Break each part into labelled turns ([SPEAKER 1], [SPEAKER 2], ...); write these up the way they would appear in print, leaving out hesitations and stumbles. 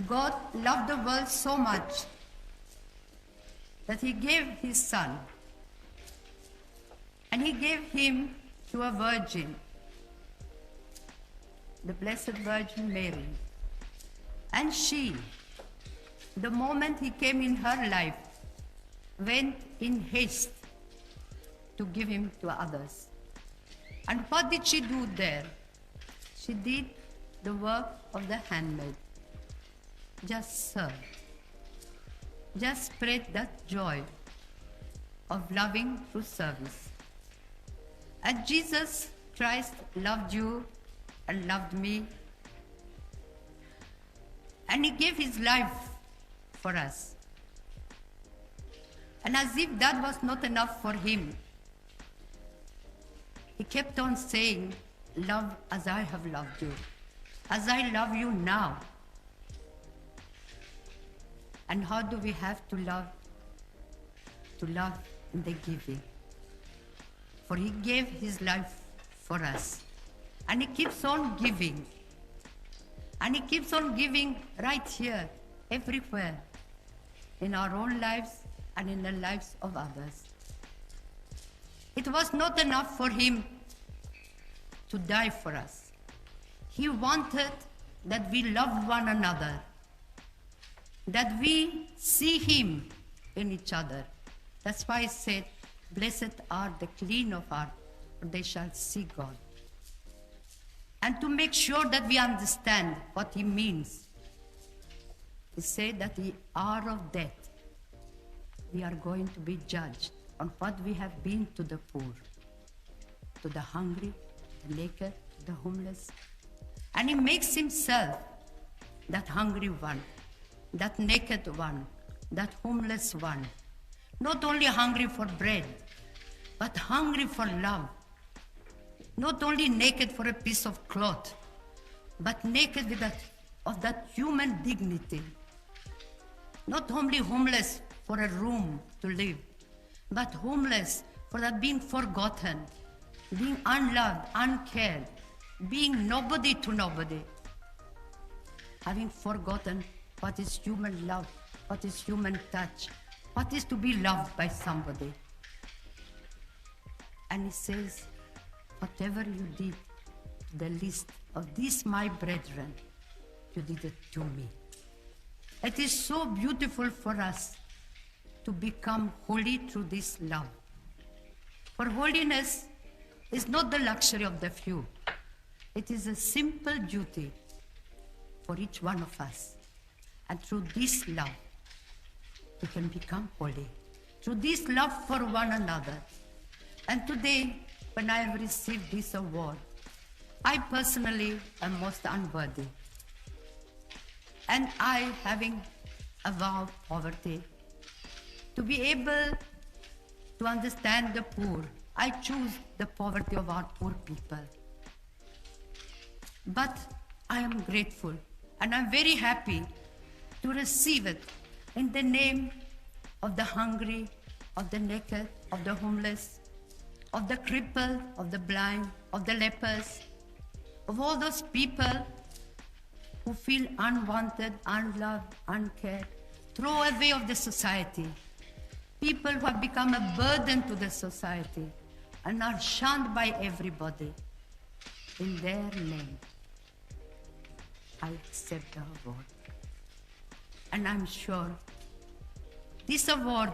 [SPEAKER 1] God loved the world so much that he gave his son, and he gave him to a virgin, the Blessed Virgin Mary. And she, the moment he came in her life, went in haste to give him to others. And what did she do there? She did the work of the handmaid. Just serve. Just spread that joy of loving through service. And Jesus Christ loved you and loved me, and he gave his life for us. And as if that was not enough for him, he kept on saying, love as I have loved you, as I love you now. And how do we have to love? To love in the giving. For he gave his life for us. And he keeps on giving. And he keeps on giving right here, everywhere, in our own lives and in the lives of others. It was not enough for him to die for us. He wanted that we love one another, that we see him in each other. That's why he said, blessed are the clean of heart, for they shall see God. And to make sure that we understand what he means, he said that the hour of death, we are going to be judged on what we have been to the poor, to the hungry, the naked, the homeless. And he makes himself that hungry one, that naked one, that homeless one, not only hungry for bread, but hungry for love. Not only naked for a piece of cloth, but naked with of that human dignity. Not only homeless for a room to live, but homeless for that being forgotten, being unloved, uncared, being nobody to nobody, having forgotten what is human love, what is human touch, what is to be loved by somebody. And he says, whatever you did to the least of these my brethren, you did it to me. It is so beautiful for us to become holy through this love. For holiness is not the luxury of the few. It is a simple duty for each one of us. And through this love, we can become holy. Through this love for one another. And today, when I have received this award, I personally am most unworthy. And I, having a vow of poverty, to be able to understand the poor, I choose the poverty of our poor people. But I am grateful and I'm very happy to receive it in the name of the hungry, of the naked, of the homeless, of the crippled, of the blind, of the lepers, of all those people who feel unwanted, unloved, uncared, throwaway of the society, people who have become a burden to the society and are shunned by everybody. In their name, I accept the award. And I'm sure this award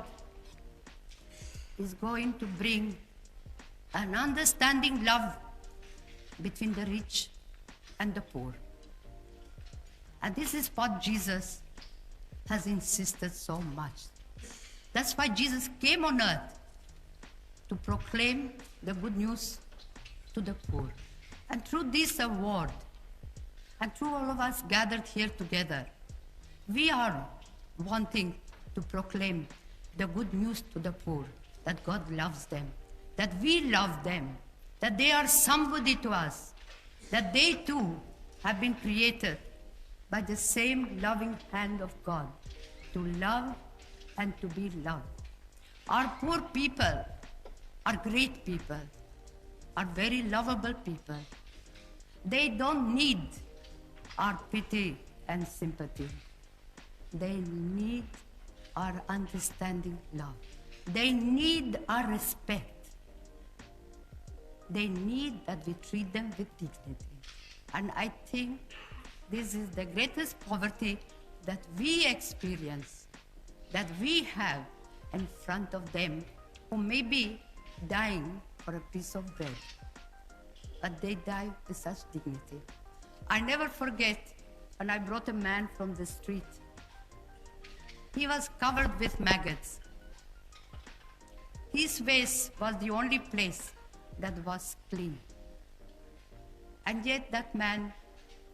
[SPEAKER 1] is going to bring an understanding love between the rich and the poor. And this is what Jesus has insisted so much. That's why Jesus came on earth, to proclaim the good news to the poor. And through this award, and through all of us gathered here together, we are wanting to proclaim the good news to the poor, that God loves them, that we love them, that they are somebody to us, that they too have been created by the same loving hand of God, to love and to be loved. Our poor people are great people, are very lovable people. They don't need our pity and sympathy. They need our understanding love. They need our respect. They need that we treat them with dignity. And I think this is the greatest poverty that we experience, that we have in front of them who may be dying for a piece of bread, but they die with such dignity. I never forget when I brought a man from the street. He was covered with maggots. His face was the only place that was clean. And yet that man,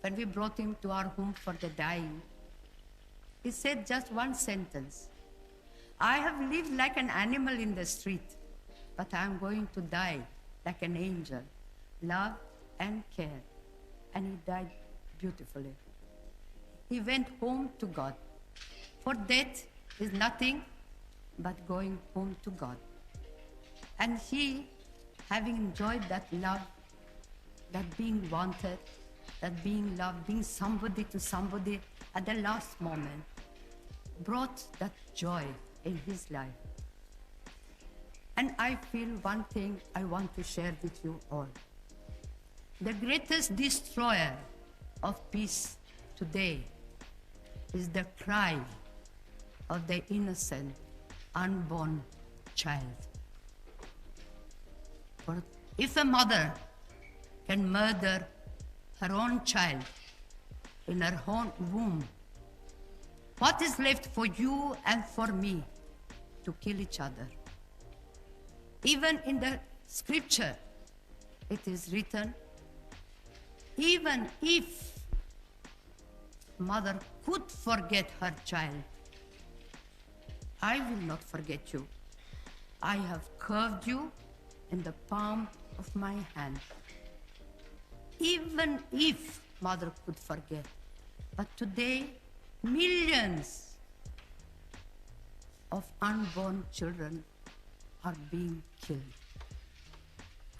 [SPEAKER 1] when we brought him to our home for the dying, he said just one sentence: I have lived like an animal in the street, but I am going to die like an angel, love and care. And he died beautifully. He went home to God. For death is nothing but going home to God. And he, having enjoyed that love, that being wanted, that being loved, being somebody to somebody at the last moment, brought that joy in his life. And I feel one thing I want to share with you all. The greatest destroyer of peace today is the cry of the innocent, unborn child. For if a mother can murder her own child in her own womb, what is left for you and for me to kill each other? Even in the scripture, it is written, even if mother could forget her child, I will not forget you. I have curved you in the palm of my hand. Even if mother could forget. But today, millions of unborn children are being killed.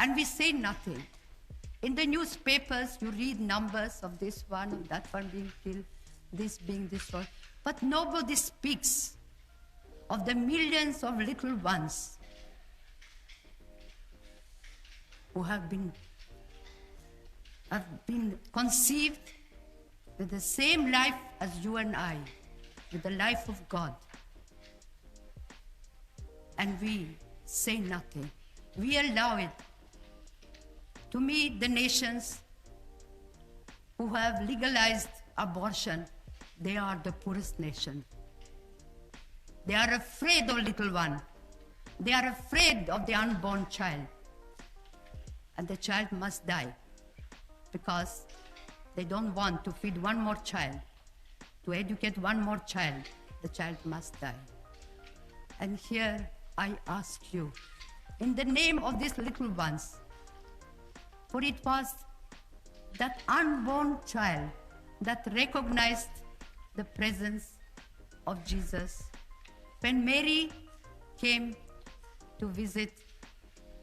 [SPEAKER 1] And we say nothing. In the newspapers, you read numbers of this one, of that one being killed, this being destroyed. But nobody speaks of the millions of little ones who have been conceived with the same life as you and I, with the life of God. And we say nothing. We allow it. To me, the nations who have legalized abortion, they are the poorest nation. They are afraid of little one. They are afraid of the unborn child. And the child must die because they don't want to feed one more child, to educate one more child. The child must die. And here I ask you, in the name of these little ones, for it was that unborn child that recognized the presence of Jesus when Mary came to visit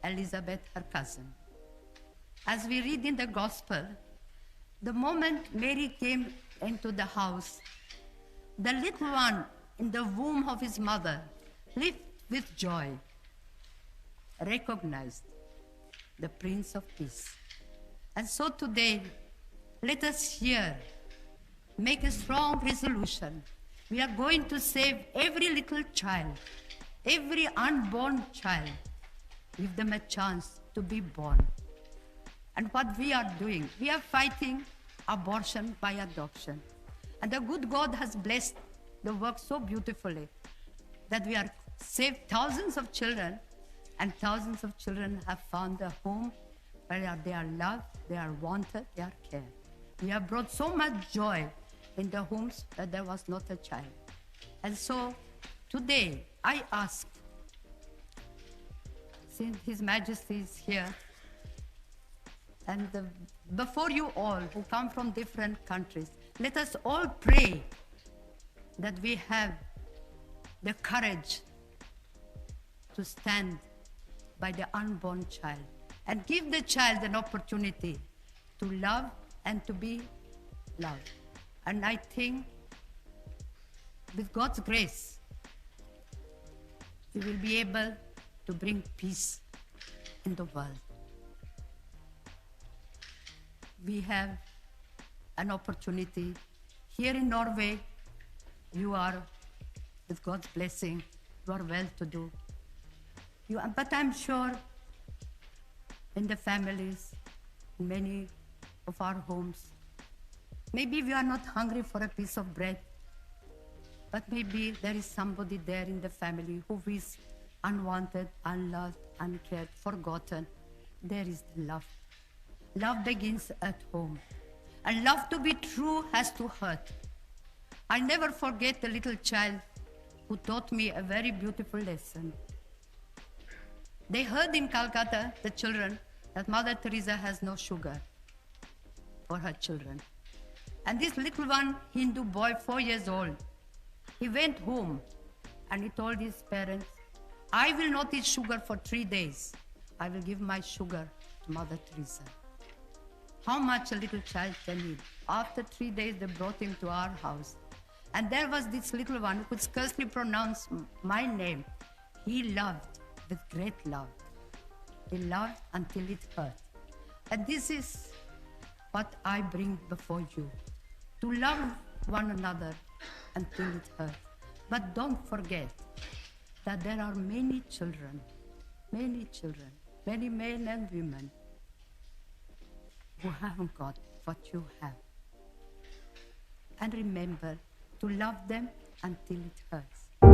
[SPEAKER 1] Elizabeth, her cousin. As we read in the gospel, the moment Mary came into the house, the little one in the womb of his mother leaped with joy, recognized the Prince of Peace. And so today, let us here make a strong resolution. We are going to save every little child, every unborn child, give them a chance to be born. And what we are doing, we are fighting abortion by adoption. And the good God has blessed the work so beautifully that we are saved thousands of children, and thousands of children have found a home where they are loved, they are wanted, they are cared. We have brought so much joy in the homes that there was not a child. And so today I ask, since His Majesty is here, and before you all who come from different countries, let us all pray that we have the courage to stand by the unborn child and give the child an opportunity to love and to be loved. And I think with God's grace, we will be able to bring peace in the world. We have an opportunity. Here in Norway, you are, with God's blessing, you are well-to-do. But I'm sure in the families, in many of our homes, maybe we are not hungry for a piece of bread, but maybe there is somebody there in the family who is unwanted, unloved, uncared, forgotten. There is the love. Love begins at home. And love to be true has to hurt. I'll never forget the little child who taught me a very beautiful lesson. They heard in Calcutta, the children, that Mother Teresa has no sugar for her children. And this little one, Hindu boy, 4 years old, he went home and he told his parents, I will not eat sugar for 3 days. I will give my sugar to Mother Teresa. How much a little child can eat? After 3 days, they brought him to our house. And there was this little one who could scarcely pronounce my name. He loved with great love. He loved until it hurt. And this is what I bring before you. To love one another until it hurts. But don't forget that there are many children, many men and women who haven't got what you have. And remember to love them until it hurts.